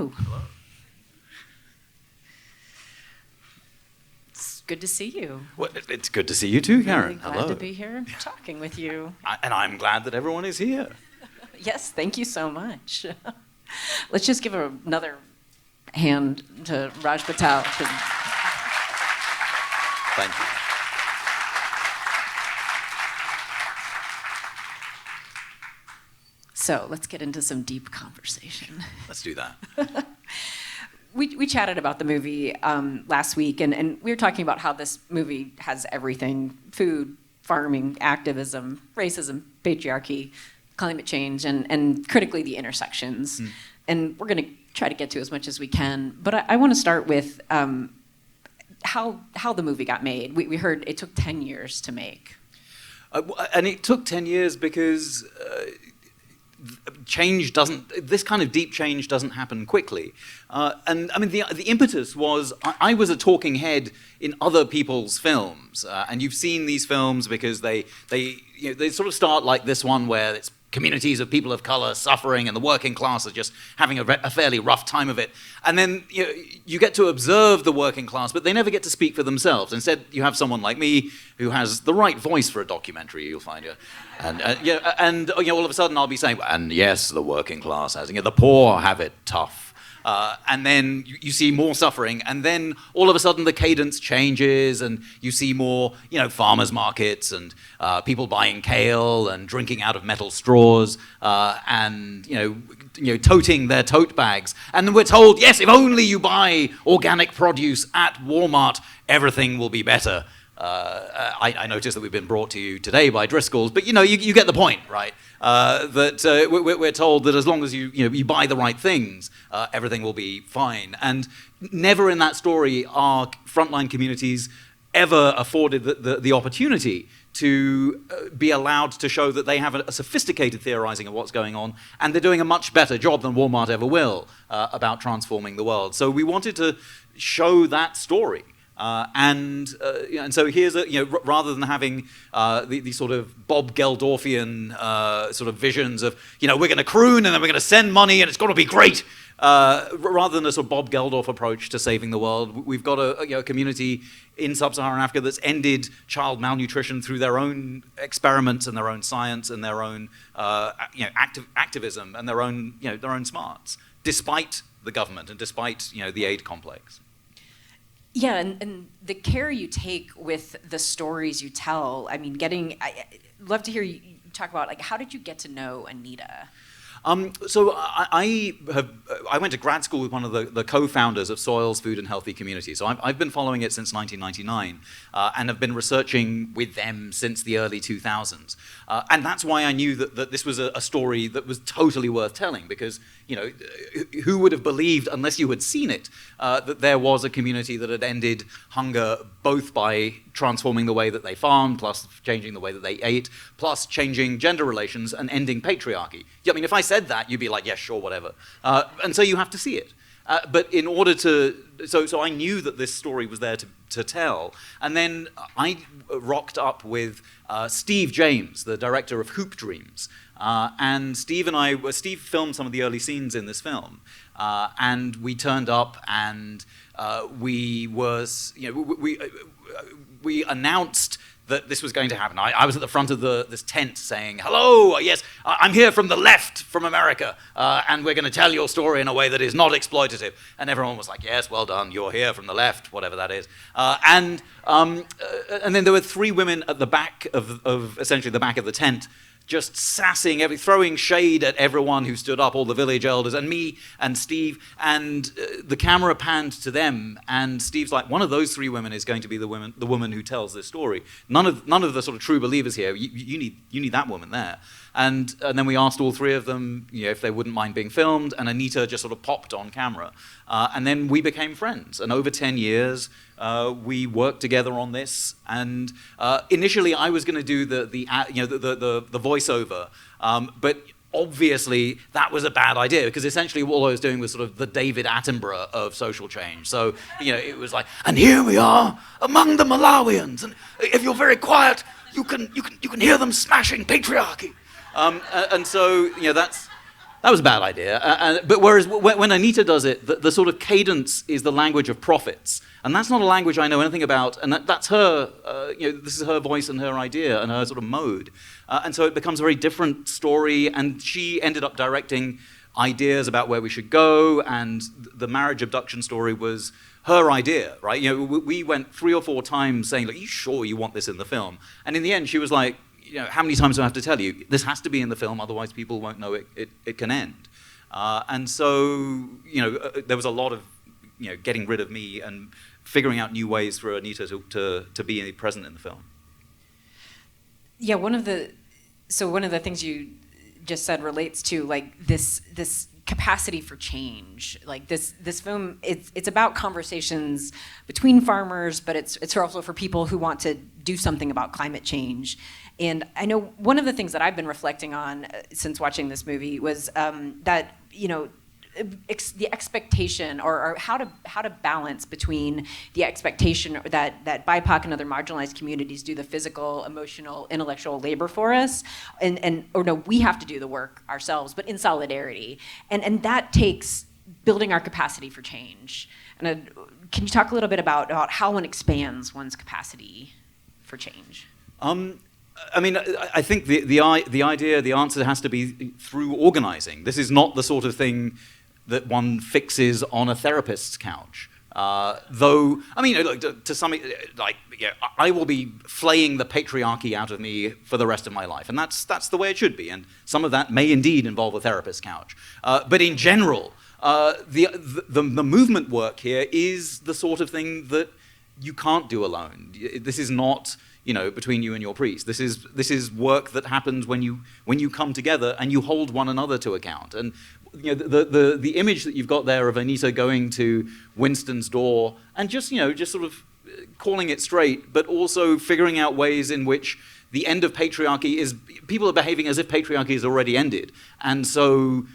Hello. Hello. It's good to see you. Well, it's good to see you too, Karen. Really glad Hello. to be here talking with you. And I'm glad that everyone is here. Yes, thank you so much. Let's just give another hand to Raj Patel. Thank you. So let's get into some deep conversation. Let's do that. We chatted about the movie last week, and we were talking about how this movie has everything: food, farming, activism, racism, patriarchy, climate change, and critically the intersections. And we're going to try to get to as much as we can. But I want to start with how the movie got made. We heard it took 10 years to make. And it took 10 years because this kind of deep change doesn't happen quickly. And I mean, the impetus was, I was a talking head in other people's films. And you've seen these films because they sort of start like this one where it's communities of people of color suffering and the working class are just having a fairly rough time of it. And then you get to observe the working class, but they never get to speak for themselves. Instead, you have someone like me who has the right voice for a documentary, you'll find. And all of a sudden I'll be saying, and yes, the working class has, the poor have it tough. And then you see more suffering, and then all of a sudden the cadence changes, and you see more, farmers markets and people buying kale and drinking out of metal straws, and toting their tote bags. And then we're told, yes, if only you buy organic produce at Walmart, everything will be better. I noticed that we've been brought to you today by Driscoll's, but you get the point, right? That we're told that as long as you buy the right things, everything will be fine. And never in that story are frontline communities ever afforded the opportunity to be allowed to show that they have a sophisticated theorizing of what's going on, and they're doing a much better job than Walmart ever will about transforming the world. So we wanted to show that story. And so here's rather than having these sort of Bob Geldorfian sort of visions of we're going to croon and then we're going to send money and it's going to be great, rather than a sort of Bob Geldof approach to saving the world, we've got a community in sub-Saharan Africa that's ended child malnutrition through their own experiments and their own science and their own activism and their own smarts, despite the government and despite the aid complex. Yeah, and the care you take with the stories you tell. I mean, I'd love to hear you talk about, how did you get to know Anita? So I went to grad school with one of the co-founders of Soils, Food and Healthy Communities. So I've been following it since 1999 and have been researching with them since the early 2000s. And that's why I knew that this was a story that was totally worth telling, because who would have believed, unless you had seen it, that there was a community that had ended hunger both by transforming the way that they farmed, plus changing the way that they ate, plus changing gender relations and ending patriarchy. I mean, if I said that, you'd be like, yeah, sure, whatever. And so you have to see it. But in order to, so I knew that this story was there to tell. And then I rocked up with Steve James, the director of Hoop Dreams. And Steve filmed some of the early scenes in this film. And we turned up and we announced that this was going to happen. I was at the front of this tent saying, hello, yes, I'm here from the left, from America, and we're going to tell your story in a way that is not exploitative. And everyone was like, yes, well done, you're here from the left, whatever that is. And then there were three women at the back of essentially the back of the tent, just sassing, throwing shade at everyone who stood up, all the village elders, and me and Steve, and the camera panned to them, and Steve's like, one of those three women is going to be the woman who tells this story. None of the sort of true believers here. You need that woman there. And then we asked all three of them, if they wouldn't mind being filmed, and Anita just sort of popped on camera. And then we became friends, and over 10 years, we worked together on this. And initially, I was going to do the voiceover, but obviously that was a bad idea, because essentially all I was doing was sort of the David Attenborough of social change. So it was like, and here we are among the Malawians, and if you're very quiet, you can hear them smashing patriarchy. And so that's that was a bad idea. But whereas when Anita does it, the sort of cadence is the language of prophets. And that's not a language I know anything about. And that's her, this is her voice and her idea and her sort of mode. And so it becomes a very different story. And she ended up directing ideas about where we should go. And the marriage abduction story was her idea, right? We went 3 or 4 times saying, "Are you sure you want this in the film?" And in the end, she was like, how many times do I have to tell you? This has to be in the film, otherwise people won't know it can end. And so, there was a lot of, getting rid of me and figuring out new ways for Anita to be present in the film. Yeah, one of the things you just said relates to like this capacity for change. Like this film, it's about conversations between farmers, but it's also for people who want to do something about climate change. And I know one of the things that I've been reflecting on since watching this movie was that the expectation or how to balance between the expectation that BIPOC and other marginalized communities do the physical, emotional, intellectual labor for us, or no, we have to do the work ourselves, but in solidarity, and that takes building our capacity for change. And can you talk a little bit about how one expands one's capacity for change? I mean, I think the idea, the answer has to be through organizing. This is not the sort of thing that one fixes on a therapist's couch. Though, I mean, to some, I will be flaying the patriarchy out of me for the rest of my life, and that's the way it should be. And some of that may indeed involve a therapist's couch. But in general, the movement work here is the sort of thing that you can't do alone. This is not, between you and your priest. This is work that happens when you come together and you hold one another to account. And the image that you've got there of Anita going to Winston's door and just sort of calling it straight, but also figuring out ways in which the end of patriarchy is, people are behaving as if patriarchy has already ended. And so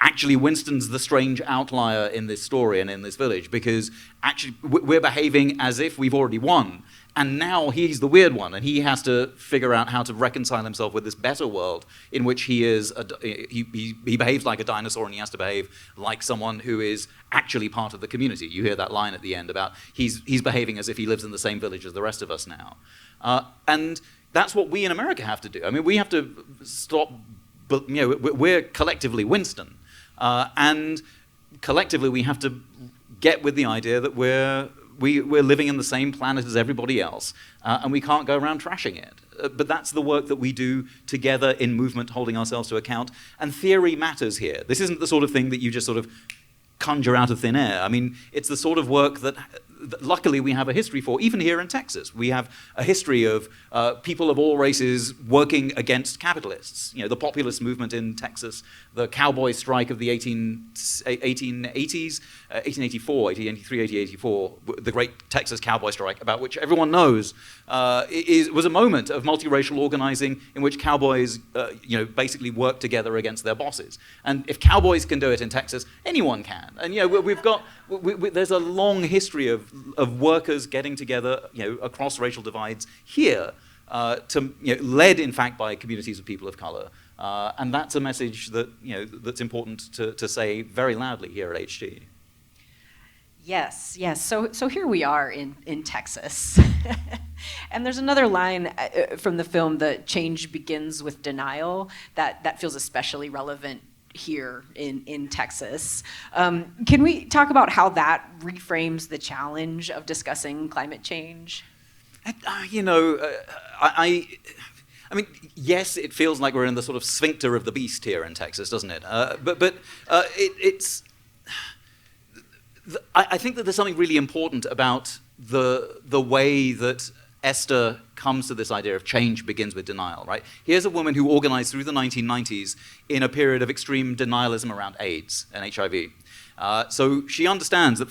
actually Winston's the strange outlier in this story and in this village, because actually we're behaving as if we've already won. And now he's the weird one, and he has to figure out how to reconcile himself with this better world in which he is. He behaves like a dinosaur, and he has to behave like someone who is actually part of the community. You hear that line at the end about he's behaving as if he lives in the same village as the rest of us now, and that's what we in America have to do. I mean, we have to stop. But we're collectively Winston, and collectively we have to get with the idea that we're living in the same planet as everybody else, and we can't go around trashing it. But that's the work that we do together in movement, holding ourselves to account. And theory matters here. This isn't the sort of thing that you just sort of conjure out of thin air. I mean, it's the sort of work that luckily we have a history for, even here in Texas. We have a history of people of all races working against capitalists. The populist movement in Texas, the cowboy strike of the 1880s, 1884, 1883, 1884, the great Texas cowboy strike, about which everyone knows, was a moment of multiracial organizing in which cowboys, basically worked together against their bosses. And if cowboys can do it in Texas, anyone can. And we've got there's a long history of workers getting together, across racial divides here, led in fact by communities of people of color, and that's a message that that's important to say very loudly here at HT. Yes. So here we are in Texas, and there's another line from the film, "The change begins with denial," that feels especially relevant here in Texas. Can we talk about how that reframes the challenge of discussing climate change? I mean, yes, it feels like we're in the sort of sphincter of the beast here in Texas, doesn't it? I think that there's something really important about the way that Esther comes to this idea of change begins with denial, right? Here's a woman who organized through the 1990s in a period of extreme denialism around AIDS and HIV. So she understands that,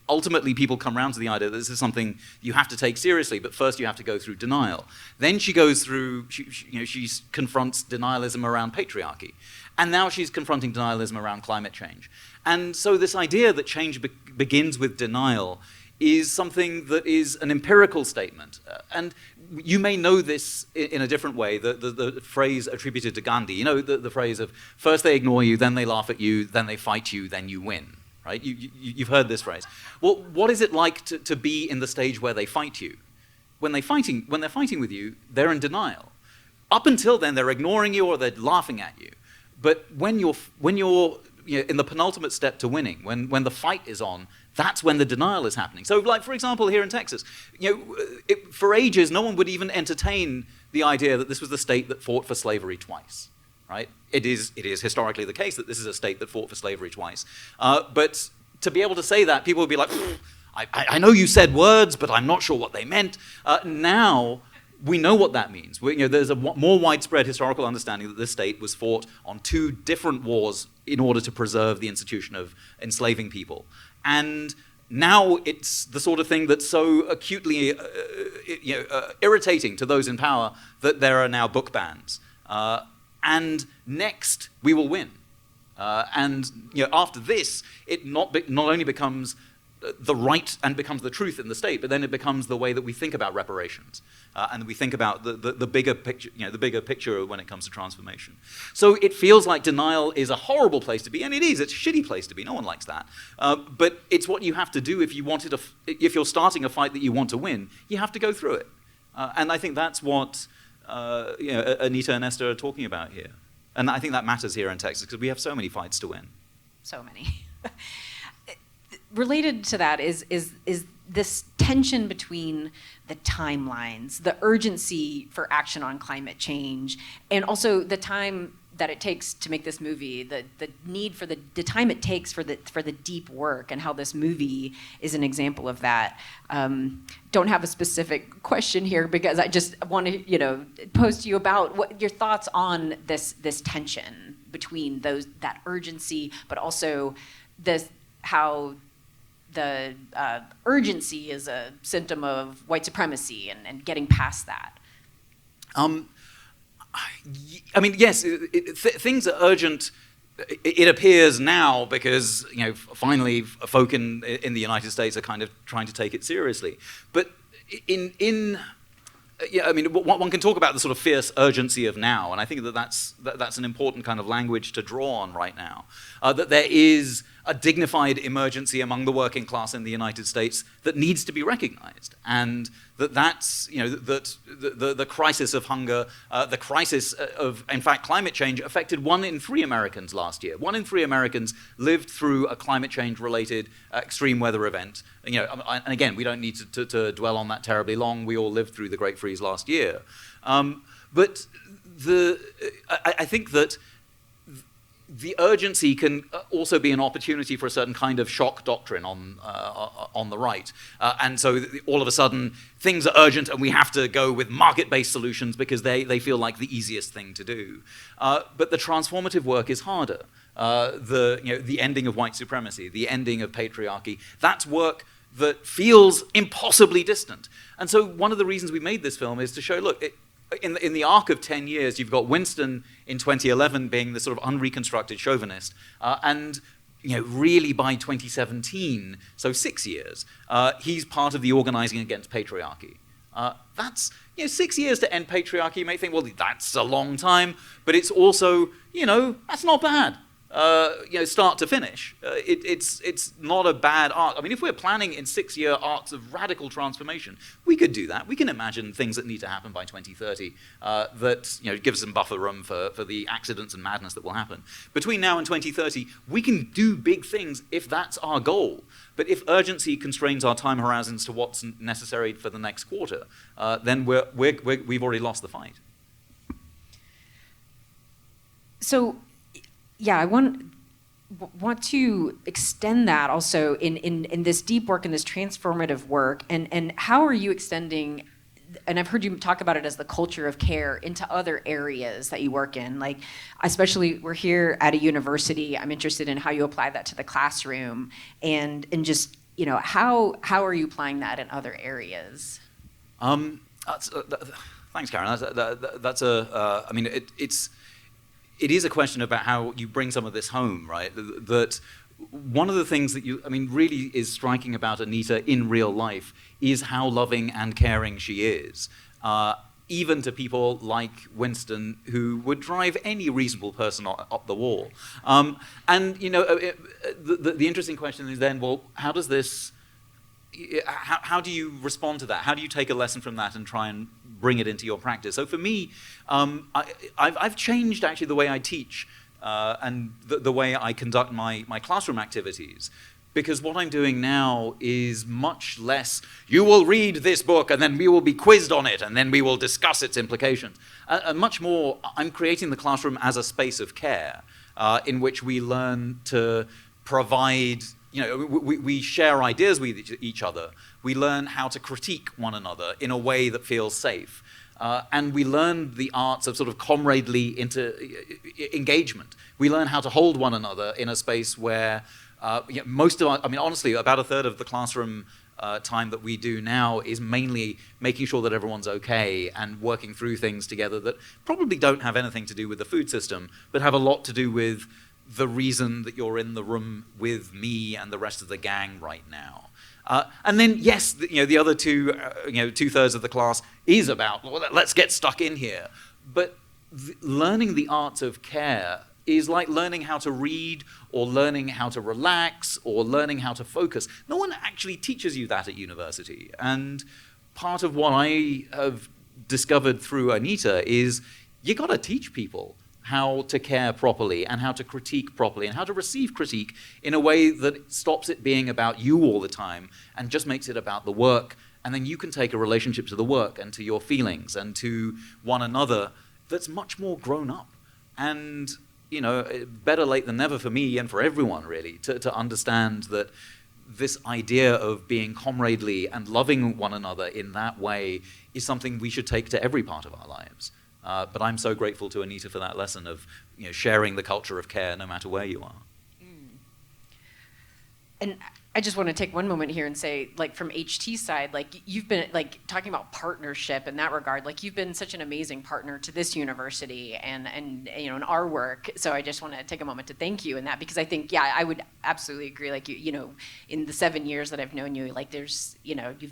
ultimately people come around to the idea that this is something you have to take seriously, but first you have to go through denial. Then she goes through, she confronts denialism around patriarchy. And now she's confronting denialism around climate change. And so this idea that change begins with denial is something that is an empirical statement. And you may know this in a different way, the phrase attributed to Gandhi, you know, the phrase of first they ignore you, then they laugh at you, then they fight you, then you win, right? You've heard this phrase. Well, what is it like to be in the stage where they fight you? When they're fighting with you, they're in denial. Up until then, they're ignoring you or they're laughing at you. But when you're in the penultimate step to winning, when the fight is on, that's when the denial is happening. So, like, for example, here in Texas, for ages, no one would even entertain the idea that this was the state that fought for slavery twice, right? It is historically the case that this is a state that fought for slavery twice. But to be able to say that, people would be like, I know you said words, but I'm not sure what they meant. Now, we know what that means. There's a more widespread historical understanding that this state was fought on 2 different wars in order to preserve the institution of enslaving people. And now it's the sort of thing that's so acutely irritating to those in power that there are now book bans. And next, we will win. And after this, it not only becomes the right and becomes the truth in the state, but then it becomes the way that we think about reparations, and we think about the bigger picture, the bigger picture when it comes to transformation. So it feels like denial is a horrible place to be, and it is. It's a shitty place to be. No one likes that. But it's what you have to do if you're starting a fight that you want to win. You have to go through it, and I think that's what Anita and Esther are talking about here, and I think that matters here in Texas because we have so many fights to win. So many. Related to that is this tension between the timelines, the urgency for action on climate change, and also the time that it takes to make this movie, the need for the time it takes for the deep work, and how this movie is an example of that. Don't have a specific question here because I just want to pose to you about what your thoughts on this tension between that urgency, but also how the urgency is a symptom of white supremacy and getting past that. I mean, yes, things are urgent. It appears now because finally folk in the United States are kind of trying to take it seriously. But one can talk about the sort of fierce urgency of now, and I think that's an important kind of language to draw on right now. That there is a dignified emergency among the working class in the United States that needs to be recognized, and that's the crisis of hunger, the crisis of, in fact, climate change affected 1 in 3 Americans last year. 1 in 3 Americans lived through a climate change-related extreme weather event. And again, we don't need to dwell on that terribly long. We all lived through the Great Freeze last year. But I think that the urgency can also be an opportunity for a certain kind of shock doctrine on the right. And so all of a sudden, things are urgent and we have to go with market-based solutions because they feel like the easiest thing to do. But the transformative work is harder. The ending of white supremacy, the ending of patriarchy, that's work that feels impossibly distant. And so one of the reasons we made this film is to show, look, in the arc of 10 years, you've got Winston in 2011 being the sort of unreconstructed chauvinist, and really by 2017, so 6 years, he's part of the organizing against patriarchy. That's 6 years to end patriarchy. You may think, well, that's a long time, but it's also that's not bad. Start to finish. It's not a bad arc. I mean, if we're planning in 6-year arcs of radical transformation, we could do that. We can imagine things that need to happen by 2030 that give us some buffer room for the accidents and madness that will happen. Between now and 2030, we can do big things if that's our goal. But if urgency constrains our time horizons to what's necessary for the next quarter, then we've already lost the fight. So, yeah, I want to extend that also in this deep work and this transformative work, and how are you extending, and I've heard you talk about it as the culture of care, into other areas that you work in, like especially we're here at a university. I'm interested in how you apply that to the classroom, and just how are you applying that in other areas? Thanks, Karen. It is a question about how you bring some of this home, right? That one of the things that really is striking about Anita in real life is how loving and caring she is. Even to people like Winston, who would drive any reasonable person up the wall. The interesting question is then, well, how does this, how do you respond to that? How do you take a lesson from that and try and bring it into your practice? So for me, I've changed actually the way I teach and the way I conduct my classroom activities. Because what I'm doing now is much less, you will read this book and then we will be quizzed on it and then we will discuss its implications. And much more, I'm creating the classroom as a space of care in which we learn to provide, we share ideas with each other. We learn how to critique one another in a way that feels safe. And we learn the arts of sort of comradely engagement. We learn how to hold one another in a space where honestly, about a third of the classroom time that we do now is mainly making sure that everyone's okay and working through things together that probably don't have anything to do with the food system, but have a lot to do with the reason that you're in the room with me and the rest of the gang right now. And then, yes, the other two-thirds of the class is about, well, let's get stuck in here. But learning the arts of care is like learning how to read or learning how to relax or learning how to focus. No one actually teaches you that at university. And part of what I have discovered through Anita is you got to teach people how to care properly and how to critique properly and how to receive critique in a way that stops it being about you all the time and just makes it about the work. And then you can take a relationship to the work and to your feelings and to one another that's much more grown up. And better late than never for me and for everyone, really, to understand that this idea of being comradely and loving one another in that way is something we should take to every part of our lives. But I'm so grateful to Anita for that lesson of sharing the culture of care no matter where you are. And I just want to take one moment here and say, like, from HT's side, like, you've been, like, talking about partnership in that regard, like, you've been such an amazing partner to this university and in our work. So I just want to take a moment to thank you in that, because I think, yeah, I would absolutely agree. Like, in the 7 years that I've known you, like, there's, you've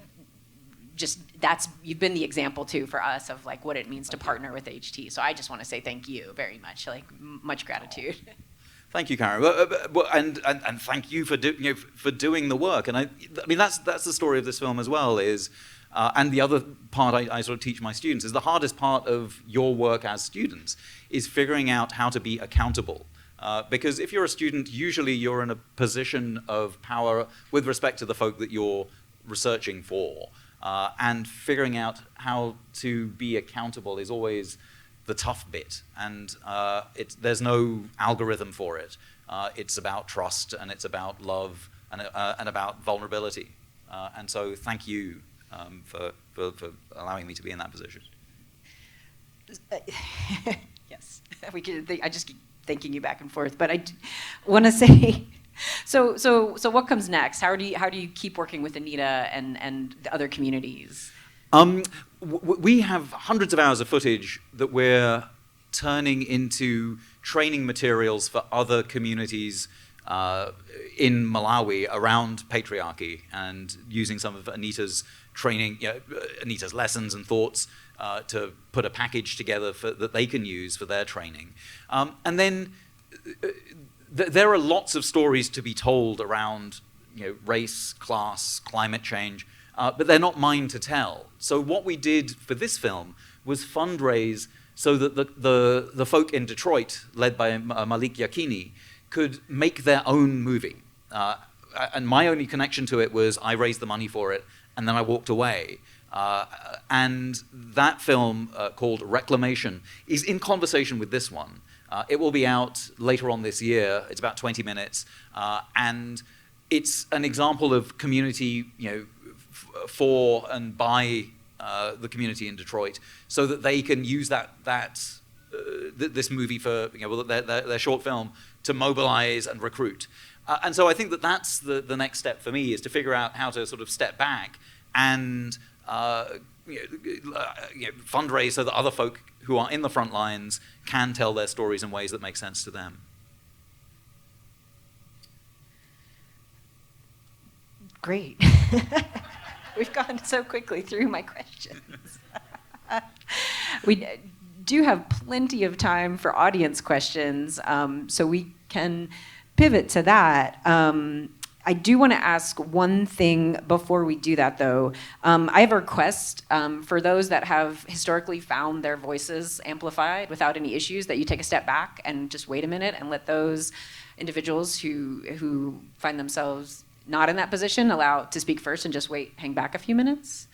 been the example too for us of like what it means to partner with HT. So I just want to say thank you very much, like much gratitude. Thank you, Karen, and thank you for doing the work. And I mean that's the story of this film as well. And the other part I sort of teach my students is the hardest part of your work as students is figuring out how to be accountable. Because if you're a student, usually you're in a position of power with respect to the folk that you're researching for. And figuring out how to be accountable is always the tough bit. And there's no algorithm for it. It's about trust, and it's about love, and about vulnerability. And so thank you for allowing me to be in that position. Yes, I just keep thanking you back and forth. But I want to say... So what comes next? How do you keep working with Anita and the other communities? We have hundreds of hours of footage that we're turning into training materials for other communities in Malawi around patriarchy, and using some of Anita's training, Anita's lessons and thoughts to put a package together that they can use for their training. And then there are lots of stories to be told around race, class, climate change, but they're not mine to tell. So what we did for this film was fundraise so that the folk in Detroit, led by Malik Yakini, could make their own movie. And my only connection to it was I raised the money for it, and then I walked away. And that film, called Reclamation, is in conversation with this one. It will be out later on this year. It's about 20 minutes. And it's an example of community, for and by the community in Detroit, so that they can use this movie for their short film to mobilize and recruit. And so I think that's the next step for me, is to figure out how to sort of step back and fundraise so that other folk who are in the front lines can tell their stories in ways that make sense to them. Great. We've gone so quickly through my questions. We do have plenty of time for audience questions, so we can pivot to that. I do want to ask one thing before we do that, though. I have a request for those that have historically found their voices amplified without any issues, that you take a step back and just wait a minute and let those individuals who find themselves not in that position allow to speak first and just hang back a few minutes.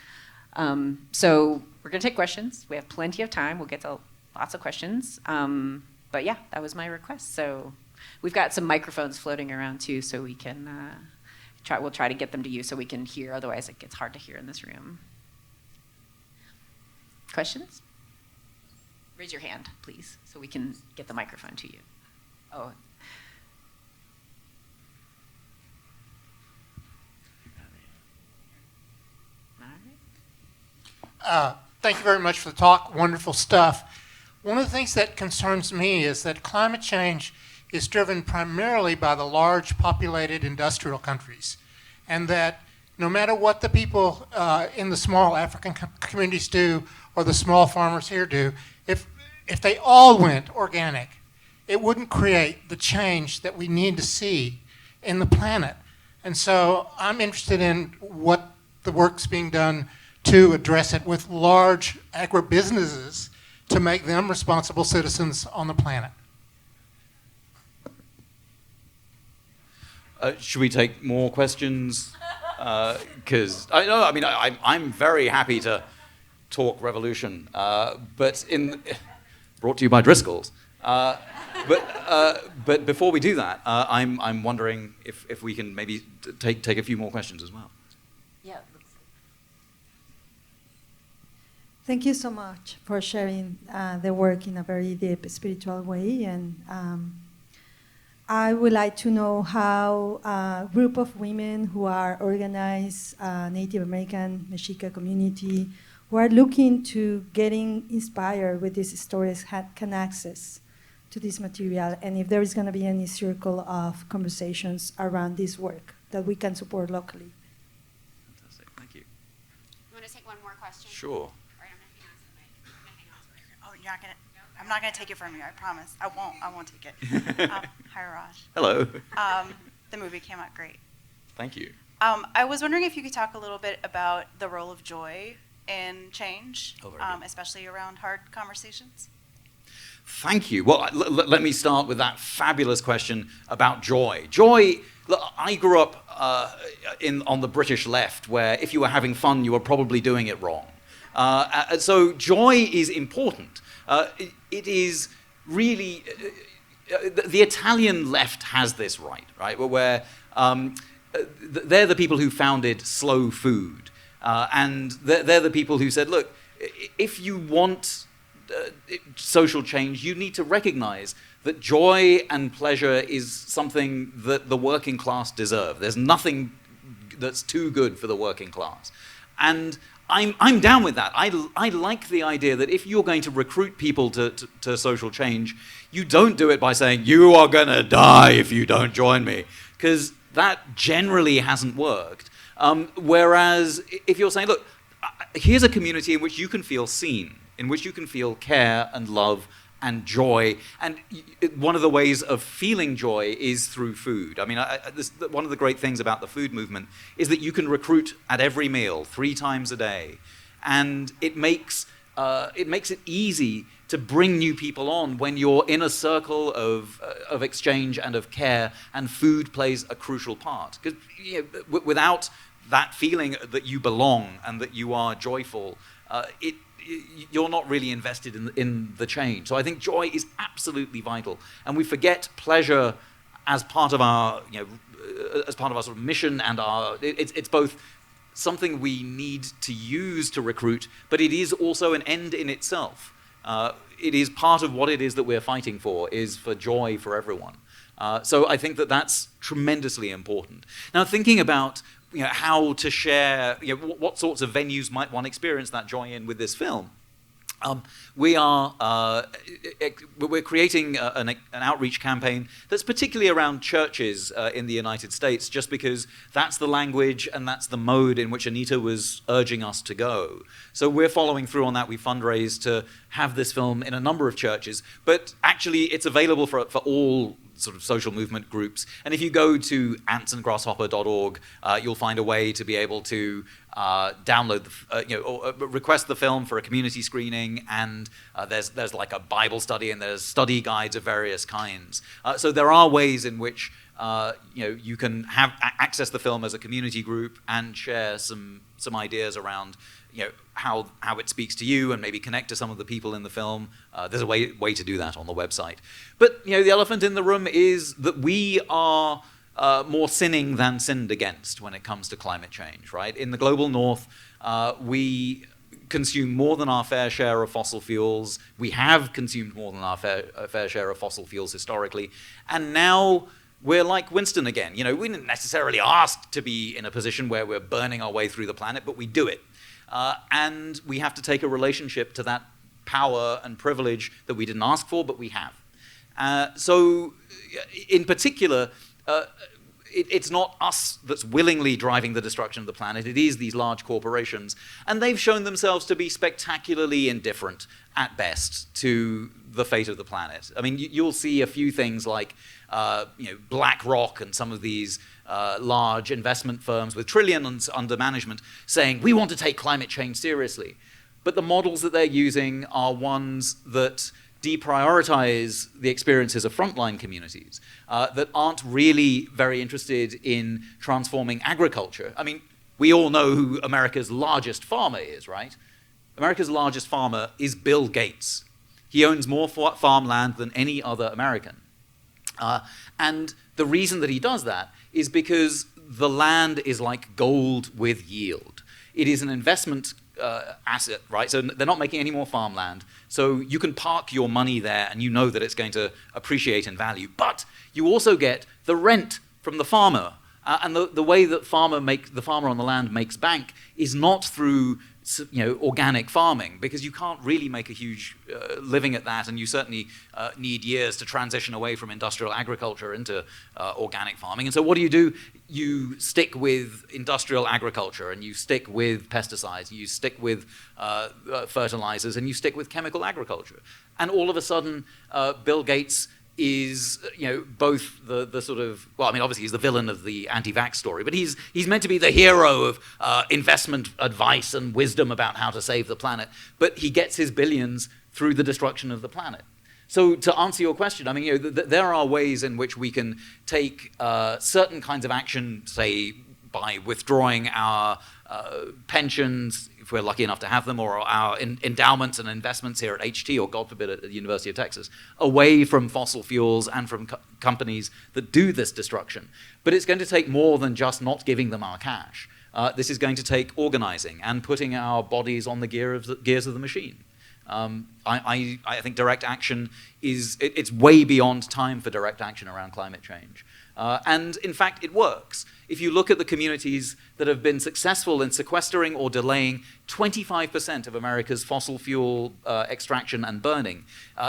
So we're going to take questions. We have plenty of time. We'll get to lots of questions. But yeah, that was my request. So we've got some microphones floating around too, so we can we'll try to get them to you so we can hear. Otherwise, it gets hard to hear in this room. Questions? Raise your hand, please, so we can get the microphone to you. Oh. Thank you very much for the talk. Wonderful stuff. One of the things that concerns me is that climate change is driven primarily by the large populated industrial countries, and that no matter what the people in the small African communities do or the small farmers here do, if they all went organic, it wouldn't create the change that we need to see in the planet. And so I'm interested in what the work's being done to address it with large agribusinesses to make them responsible citizens on the planet. Should we take more questions? Because I'm very happy to talk revolution, but brought to you by Driscoll's. But before we do that, I'm wondering if we can maybe take a few more questions as well. Yeah. Thank you so much for sharing the work in a very deep spiritual way. And I would like to know how a group of women who are organized, Native American Mexica community, who are looking to getting inspired with these stories can access to this material, and if there is going to be any circle of conversations around this work that we can support locally. Fantastic, thank you. You want to take one more question? Sure. Oh, you're not gonna. I'm not gonna take it from you. I promise. I won't take it. Hi, Raj. Hello. The movie came out great. Thank you. I was wondering if you could talk a little bit about the role of joy in change, especially around hard conversations. Thank you. Well, let me start with that fabulous question about joy. Joy, look, I grew up on the British left, where if you were having fun, you were probably doing it wrong. So joy is important. It is really, the Italian left has this right? Where they're the people who founded slow food. And they're the people who said, look, if you want social change, you need to recognize that joy and pleasure is something that the working class deserve. There's nothing that's too good for the working class. And I'm down with that. I like the idea that if you're going to recruit people to social change, you don't do it by saying, you are going to die if you don't join me, because that generally hasn't worked. Whereas if you're saying, look, here's a community in which you can feel seen, in which you can feel care and love and joy. And one of the ways of feeling joy is through food. I mean, one of the great things about the food movement is that you can recruit at every meal 3 times a day. And it makes it easy to bring new people on when you're in a circle of exchange and of care, and food plays a crucial part. Because without that feeling that you belong and that you are joyful, you're not really invested in the change. So I think joy is absolutely vital, and we forget pleasure as part of our sort of mission, and it's both something we need to use to recruit, but it is also an end in itself. It is part of what it is that we're fighting for, is for joy for everyone. So I think that that's tremendously important. Now, thinking about how to share, what sorts of venues might one experience that joy in with this film? We're creating an outreach campaign that's particularly around churches in the United States, just because that's the language and that's the mode in which Anita was urging us to go. So we're following through on that. We fundraised to have this film in a number of churches, but actually it's available for all sort of social movement groups. And if you go to antsandgrasshopper.org, you'll find a way to be able to download, or request the film for a community screening, and there's like a Bible study, and there's study guides of various kinds. So there are ways in which you can access the film as a community group and share some ideas around how it speaks to you, and maybe connect to some of the people in the film. There's a way to do that on the website. But the elephant in the room is that we are more sinning than sinned against when it comes to climate change, right? In the global north, we consume more than our fair share of fossil fuels. We have consumed more than our fair share of fossil fuels historically. And now we're like Winston again. We didn't necessarily ask to be in a position where we're burning our way through the planet, but we do it. And we have to take a relationship to that power and privilege that we didn't ask for, but we have. So in particular, it's not us that's willingly driving the destruction of the planet. It is these large corporations. And they've shown themselves to be spectacularly indifferent, at best, to the fate of the planet. I mean, you'll see a few things like BlackRock and some of these large investment firms with trillions under management saying, we want to take climate change seriously. But the models that they're using are ones that deprioritize the experiences of frontline communities, that aren't really very interested in transforming agriculture. I mean, we all know who America's largest farmer is, right? America's largest farmer is Bill Gates. He owns more farmland than any other American. And the reason that he does that is because the land is like gold with yield. It is an investment asset, right? So they're not making any more farmland. So you can park your money there and you know that it's going to appreciate in value. But you also get the rent from the farmer. And the way that the farmer on the land makes bank is not through organic farming, because you can't really make a huge living at that, and you certainly need years to transition away from industrial agriculture into organic farming. And so what do? You stick with industrial agriculture, and you stick with pesticides, you stick with fertilizers, and you stick with chemical agriculture. And all of a sudden, Bill Gates is both the sort of, well, I mean, obviously he's the villain of the anti-vax story, but he's meant to be the hero of investment advice and wisdom about how to save the planet, but he gets his billions through the destruction of the planet. So to answer your question, I mean, there are ways in which we can take certain kinds of action, say by withdrawing our pensions, if we're lucky enough to have them, or our endowments and investments here at HT, or God forbid at the University of Texas, away from fossil fuels and from companies that do this destruction. But it's going to take more than just not giving them our cash. This is going to take organizing and putting our bodies on the gears of the machine. I think direct action it's way beyond time for direct action around climate change. And in fact, it works. If you look at the communities that have been successful in sequestering or delaying 25% of America's fossil fuel extraction and burning,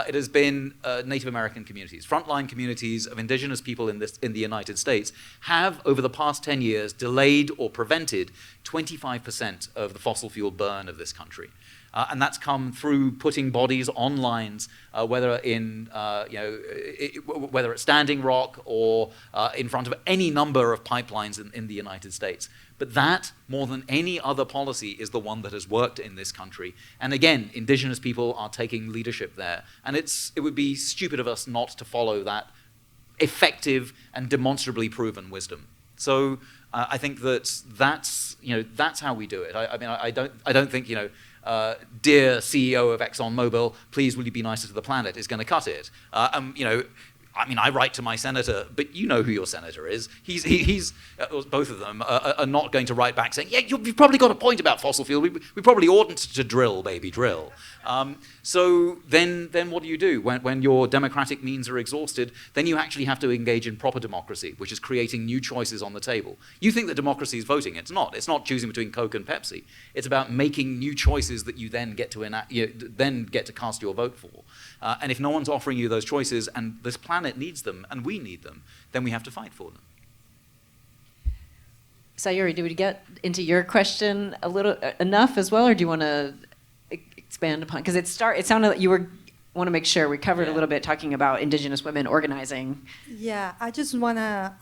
it has been Native American communities. Frontline communities of indigenous people in the United States have, over the past 10 years, delayed or prevented 25% of the fossil fuel burn of this country. And that's come through putting bodies on lines, whether at Standing Rock or in front of any number of pipelines in the United States. But that, more than any other policy, is the one that has worked in this country. And again, indigenous people are taking leadership there. And it would be stupid of us not to follow that effective and demonstrably proven wisdom. So I think that's how we do it. I don't think dear CEO of ExxonMobil, please will you be nicer to the planet, is going to cut it. I mean, I write to my senator, but you know who your senator is. He's both of them are not going to write back saying, yeah, you've probably got a point about fossil fuel. We probably oughtn't to drill, baby, drill. So then what do? When your democratic means are exhausted, then you actually have to engage in proper democracy, which is creating new choices on the table. You think that democracy is voting. It's not. It's not choosing between Coke and Pepsi. It's about making new choices that you then get to then get to cast your vote for. And if no one's offering you those choices, and this planet needs them, and we need them, then we have to fight for them. Sayuri, did we get into your question a little enough as well, or do you want to expand upon? Because it sounded like you want to make sure we covered a little bit talking about Indigenous women organizing. Yeah, I just want to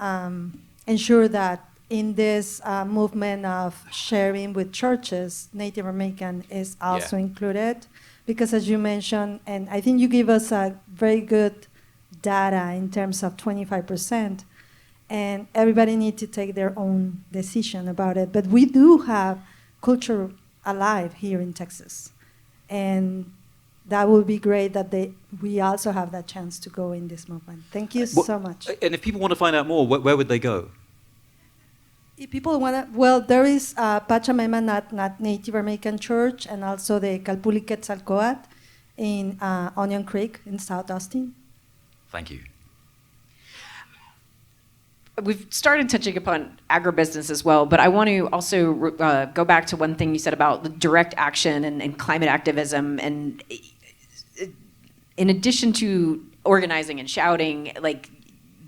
ensure that in this movement of sharing with churches, Native American is also included. Because as you mentioned, and I think you give us a very good data in terms of 25%, and everybody needs to take their own decision about it. But we do have culture alive here in Texas. And that would be great that we also have that chance to go in this movement. Thank you so much. And if people want to find out more, where would they go? If people want to, well, there is Pachamama not Native American Church, and also the Calpuli Quetzalcoatl in Onion Creek in South Austin. Thank you. We've started touching upon agribusiness as well, but I want to also go back to one thing you said about direct action and climate activism. And in addition to organizing and shouting, like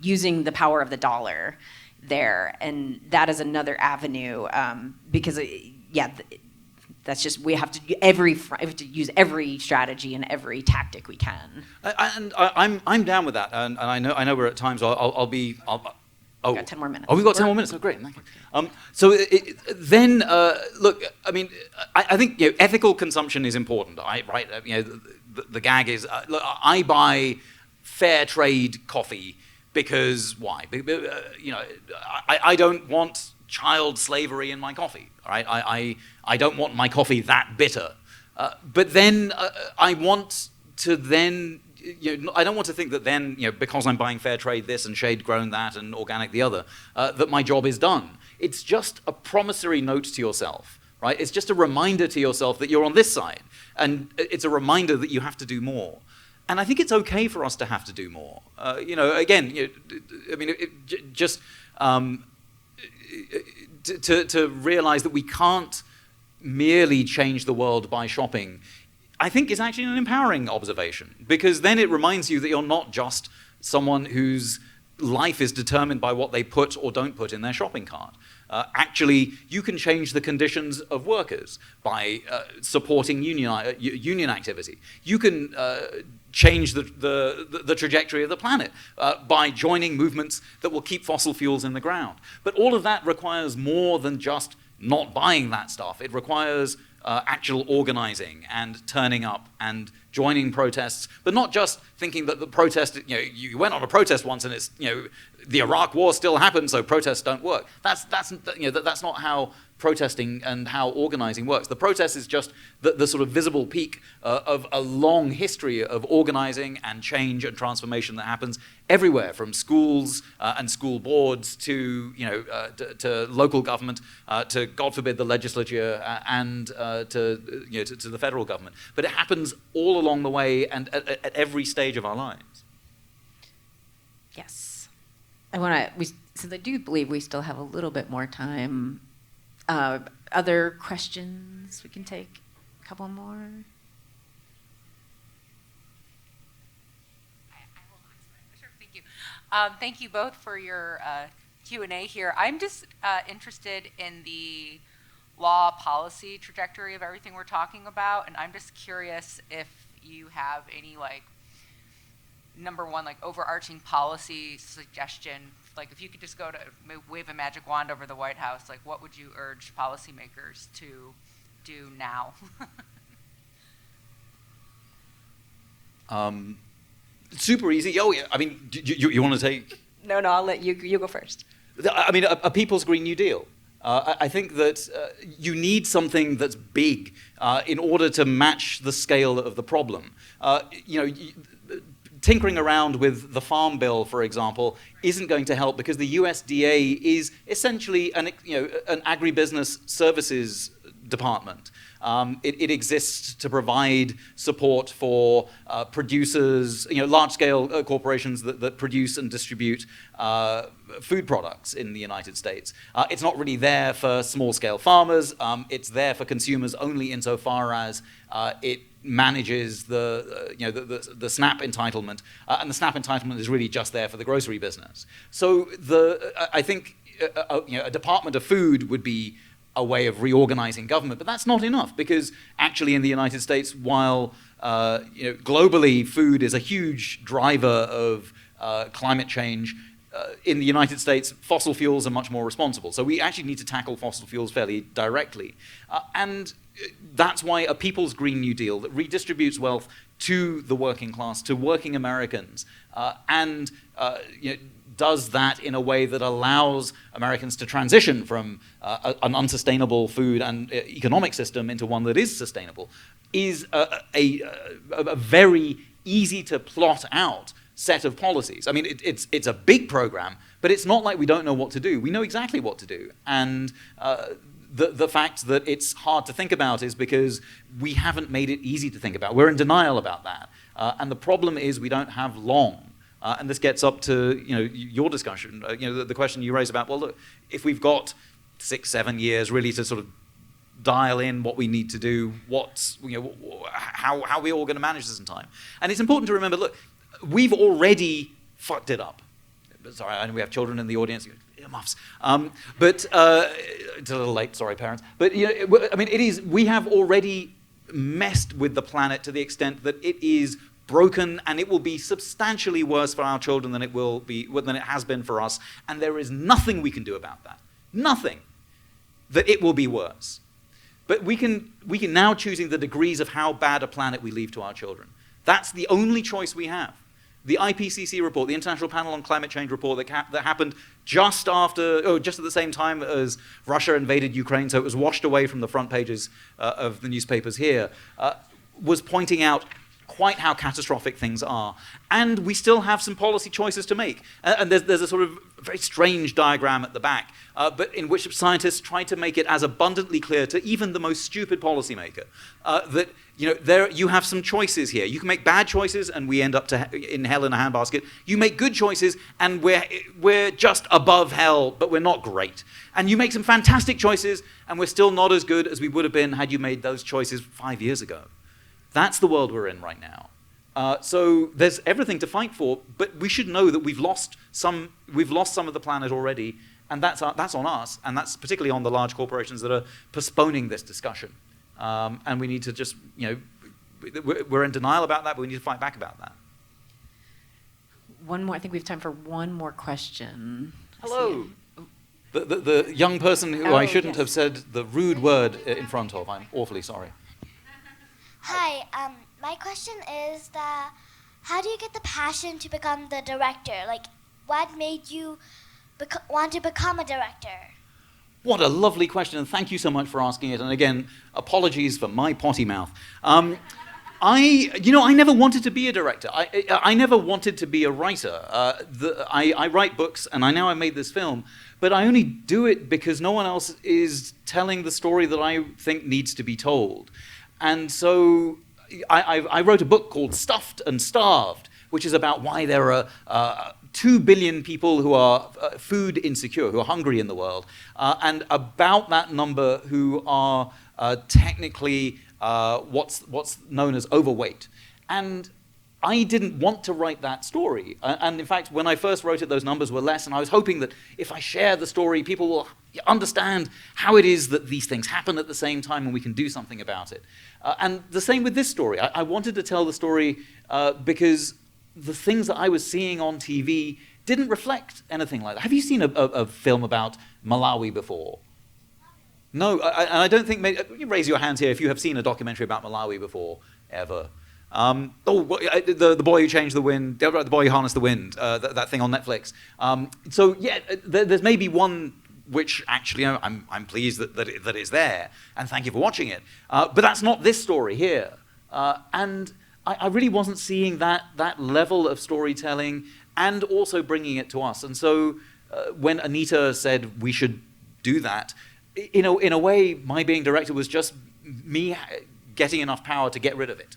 using the power of the dollar there, and that is another avenue because that's just we have to use every strategy and every tactic we can. I'm down with that, and I know we're at times. We've got 10 more minutes. Oh, we've got 10 more minutes. Oh, great. Thank you. So then, look, I mean, I think ethical consumption is important, right? The gag is, look, I buy fair trade coffee because why? I don't want child slavery in my coffee, right? I don't want my coffee that bitter. But then I want to then... I don't want to think that then, because I'm buying fair trade this and shade grown that and organic the other, that my job is done. It's just a promissory note to yourself, right? It's just a reminder to yourself that you're on this side, and it's a reminder that you have to do more. And I think it's okay for us to have to do more. To realize that we can't merely change the world by shopping, I think is actually an empowering observation, because then it reminds you that you're not just someone whose life is determined by what they put or don't put in their shopping cart. Actually, you can change the conditions of workers by supporting union activity. You can change the trajectory of the planet by joining movements that will keep fossil fuels in the ground. But all of that requires more than just not buying that stuff. It requires actual organizing and turning up and joining protests, but not just thinking that the protest, you went on a protest once and it's, the Iraq war still happened, so protests don't work. That's not how protesting and how organizing works. The protest is just the sort of visible peak of a long history of organizing and change and transformation that happens everywhere, from schools and school boards to to local government, to, God forbid, the legislature and to the federal government. But it happens all along the way and at every stage of our lives. Yes. Since I do believe we still have a little bit more time, other questions we can take? A couple more? Sure, thank you. Thank you both for your Q&A here. I'm just interested in the law policy trajectory of everything we're talking about, and I'm just curious if you have any, number one, overarching policy suggestion. If you could just go to wave a magic wand over the White House, what would you urge policymakers to do now? Super easy. Oh, yeah. I mean, you want to take? No, I'll let you go first. I mean, a People's Green New Deal. I think that you need something that's big in order to match the scale of the problem. tinkering around with the Farm Bill, for example, isn't going to help because the USDA is essentially an agribusiness services department. It exists to provide support for producers, large-scale corporations that produce and distribute food products in the United States. It's not really there for small-scale farmers. It's there for consumers only insofar as it manages the SNAP entitlement, and the SNAP entitlement is really just there for the grocery business. So I think a Department of Food would be a way of reorganizing government, but that's not enough because actually in the United States, while globally food is a huge driver of climate change, in the United States, fossil fuels are much more responsible. So we actually need to tackle fossil fuels fairly directly. And that's why a People's Green New Deal that redistributes wealth to the working class, to working Americans, and does that in a way that allows Americans to transition from an unsustainable food and economic system into one that is sustainable, is a very easy to plot out set of policies. I mean, it's a big program, but it's not like we don't know what to do. We know exactly what to do. And the fact that it's hard to think about is because we haven't made it easy to think about. We're in denial about that. And the problem is we don't have long. And this gets up to your discussion, the question you raised about, well, look, if we've got 6-7 years really to sort of dial in what we need to do, how are we all going to manage this in time? And it's important to remember, look, we've already fucked it up. Sorry, I know we have children in the audience. Earmuffs. But it's a little late, sorry, parents. But I mean, we have already messed with the planet to the extent that it is broken, and it will be substantially worse for our children than it has been for us. And there is nothing we can do about that. Nothing. That it will be worse. But we can now choosing the degrees of how bad a planet we leave to our children. That's the only choice we have. The IPCC report, the International Panel on Climate Change report that happened just at the same time as Russia invaded Ukraine, so it was washed away from the front pages of the newspapers here, was pointing out quite how catastrophic things are. And we still have some policy choices to make. And there's a sort of very strange diagram at the back, but in which scientists try to make it as abundantly clear to even the most stupid policymaker that you have some choices here. You can make bad choices and we end up in hell in a handbasket. You make good choices and we're just above hell, but we're not great. And you make some fantastic choices and we're still not as good as we would have been had you made those choices 5 years ago. That's the world we're in right now. So there's everything to fight for, but we should know that we've lost some of the planet already, and that's on us, and that's particularly on the large corporations that are postponing this discussion. And we need to just, we're in denial about that, but we need to fight back about that. One more. I think we have time for one more question. Hello. The young person who I shouldn't have said the rude word in front of. I'm awfully sorry. Hi, my question is that how do you get the passion to become the director? Like, what made you want to become a director? What a lovely question, and thank you so much for asking it. And again, apologies for my potty mouth. I never wanted to be a director. I never wanted to be a writer. I write books, and I made this film, but I only do it because no one else is telling the story that I think needs to be told. And so I wrote a book called Stuffed and Starved, which is about why there are 2 billion people who are food insecure, who are hungry in the world, and about that number who are technically what's known as overweight. And I didn't want to write that story. And in fact, when I first wrote it, those numbers were less, and I was hoping that if I share the story, people will understand how it is that these things happen at the same time and we can do something about it. And the same with this story. I wanted to tell the story because the things that I was seeing on TV didn't reflect anything like that. Have you seen a film about Malawi before? No, and I don't think, you raise your hands here if you have seen a documentary about Malawi before, ever. The Boy Who Changed the Wind, the Boy Who Harnessed the Wind, that thing on Netflix. So yeah, there's maybe one which actually I'm pleased that it's there, and thank you for watching it. But that's not this story here. And I really wasn't seeing that level of storytelling and also bringing it to us. And so when Anita said we should do that, in a way, my being director was just me getting enough power to get rid of it.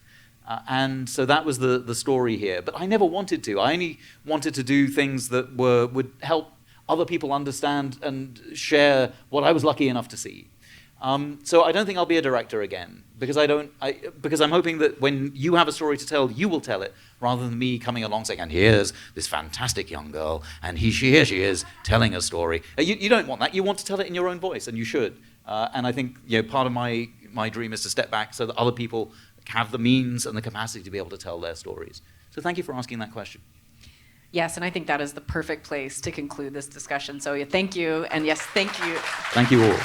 And so that was the story here. But I never wanted to. I only wanted to do things that would help other people understand and share what I was lucky enough to see. So I don't think I'll be a director again, because because I'm hoping that when you have a story to tell, you will tell it, rather than me coming along saying, and here's this fantastic young girl, and here she is telling a story. You don't want that. You want to tell it in your own voice, and you should. And I think part of my dream is to step back so that other people have the means and the capacity to be able to tell their stories. So thank you for asking that question. Yes, and I think that is the perfect place to conclude this discussion. So thank you, and yes, thank you. Thank you all.